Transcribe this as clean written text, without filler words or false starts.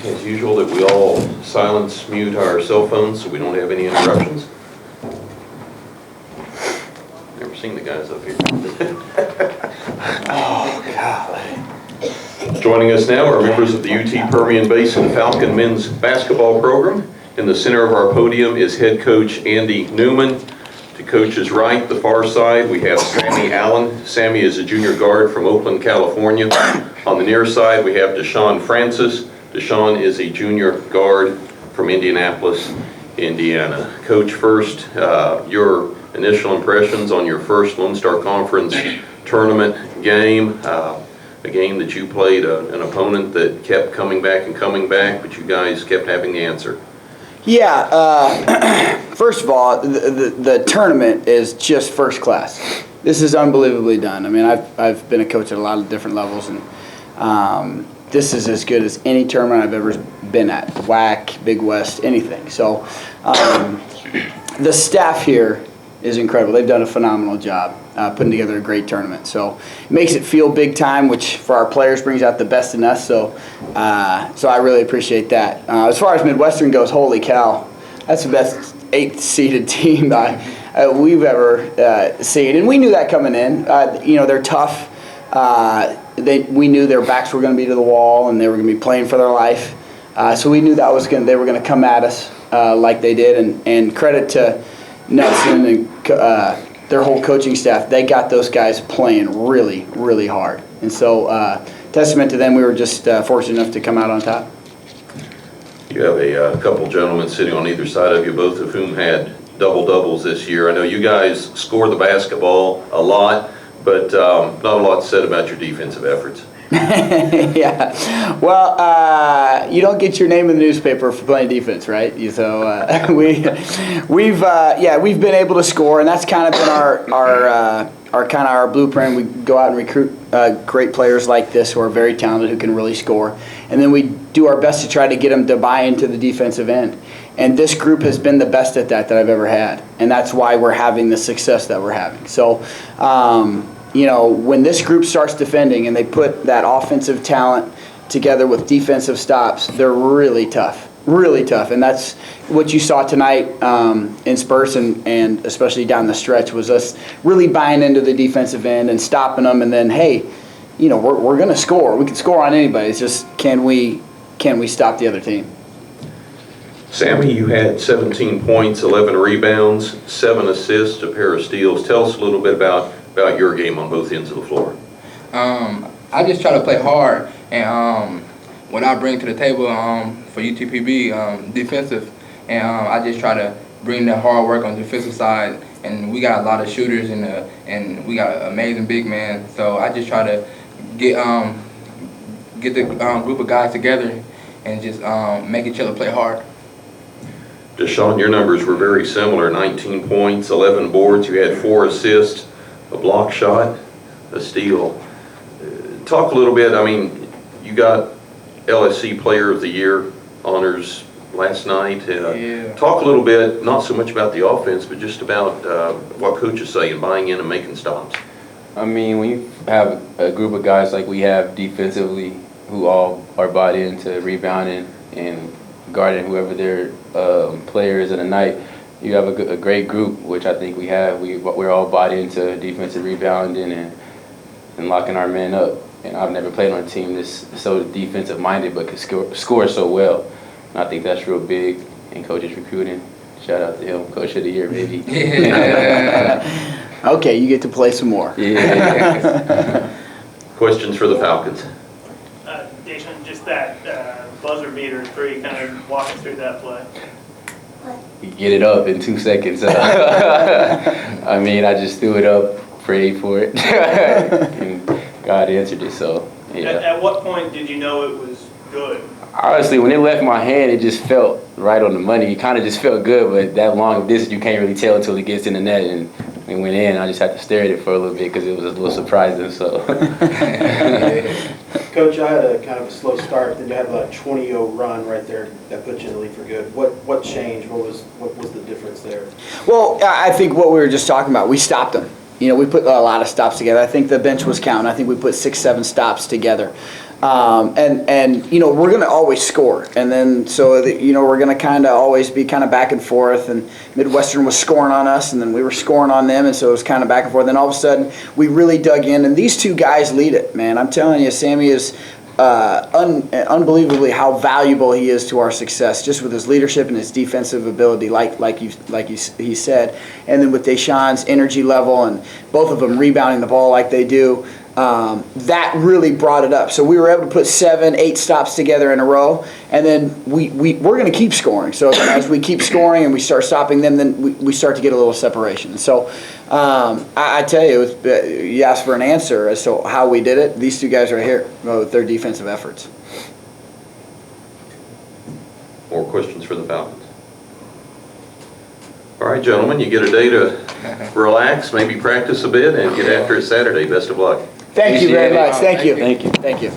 as usual, that we all silence, mute our cell phones so we don't have any interruptions. Never seen the guys up here. Oh, golly. Joining us now are members of the UT Permian Basin Falcon men's basketball program. In the center of our podium is head coach Andy Newman. To coach's right, the far side, we have Sammy Allen. Sammy is a junior guard from Oakland, California. On the near side, we have Daeshon Francis. Daeshon is a junior guard from Indianapolis, Indiana. Coach, first, your initial impressions on your first Lone Star Conference tournament game. A game that you played an opponent that kept coming back and coming back, but you guys kept having the answer. Yeah, first of all, the tournament is just first class. This is unbelievably done. I mean, I've been a coach at a lot of different levels, and this is as good as any tournament I've ever been at. WAC, Big West, anything. So the staff here is incredible. They've done a phenomenal job putting together a great tournament. So it makes it feel big time, which for our players brings out the best in us. So I really appreciate that. As far as Midwestern goes, holy cow, that's the best 8th seeded team we've ever seen. And we knew that coming in. They're tough. We knew their backs were going to be to the wall and they were going to be playing for their life. So we knew they were going to come at us like they did. And credit to Nelson and their whole coaching staff. They got those guys playing really, really hard. And so testament to them, we were just fortunate enough to come out on top. You have a couple gentlemen sitting on either side of you, both of whom had double-doubles this year. I know you guys score the basketball a lot, but not a lot said about your defensive efforts. Yeah. Well, you don't get your name in the newspaper for playing defense, right? So we've been able to score, and that's kind of been our blueprint. We go out and recruit great players like this who are very talented, who can really score, and then we do our best to try to get them to buy into the defensive end. And this group has been the best at that I've ever had, and that's why we're having the success that we're having. So. When this group starts defending and they put that offensive talent together with defensive stops, they're really tough, and that's what you saw tonight in spurts and especially down the stretch was us really buying into the defensive end and stopping them, and then hey, we're going to score. We can score on anybody. It's just can we stop the other team? Sammy, you had 17 points, 11 rebounds, 7 assists, a pair of steals. Tell us a little bit about your game on both ends of the floor. I just try to play hard, and what I bring to the table for UTPB, defensive, and I just try to bring that hard work on the defensive side. And we got a lot of shooters and we got an amazing big man. So I just try to get the group of guys together and just make each other play hard. Daeshon, your numbers were very similar, 19 points, 11 boards. You had 4 assists, a block shot, a steal. Talk a little bit, you got LSC Player of the Year honors last night. Yeah. Talk a little bit, not so much about the offense, but just about what coaches say and buying in and making stops. When you have a group of guys like we have defensively who all are bought into rebounding and guarding whoever their player is in the night, you have a great group, which I think we have. We're all bought into defensive rebounding and locking our men up. And I've never played on a team that's so defensive minded but could score so well. And I think that's real big in coaches recruiting. Shout out to him, Coach of the Year, baby. Okay, you get to play some more. Yeah. Questions for the Falcons? Daeshon, just that buzzer beater 3, kind of walk us through that play. You get it up in 2 seconds. I just threw it up, prayed for it, and God answered it. So, yeah. At what point did you know it was good? Honestly, when it left my hand, it just felt right on the money. It kind of just felt good, but that long of distance, you can't really tell until it gets in the net. And it went in. I just had to stare at it for a little bit because it was a little surprising. So. Coach, I had a kind of a slow start. Then you had about a 20-0 run right there that put you in the lead for good. What changed? What was the difference there? Well, I think what we were just talking about, we stopped them. We put a lot of stops together. I think the bench was counting. I think we put 6, 7 stops together. And you know, we're going to always score. And then, so, you know, we're going to kind of always be kind of back and forth. And Midwestern was scoring on us, and then we were scoring on them. And so it was kind of back and forth. Then all of a sudden, we really dug in. And these two guys lead it, man. I'm telling you, Sammy is unbelievably how valuable he is to our success, just with his leadership and his defensive ability, he said. And then with Daeshon's energy level and both of them rebounding the ball like they do, that really brought it up. So we were able to put 7, 8 stops together in a row, and then we're going to keep scoring. So as we keep scoring and we start stopping them, then we start to get a little separation. So I tell you, you asked for an answer as to how we did it. These two guys right here with their defensive efforts. More questions for the Falcons? All right, gentlemen, you get a day to relax, maybe practice a bit, and get after it Saturday. Best of luck. Thank you very much. Thank you. Thank you. Thank you.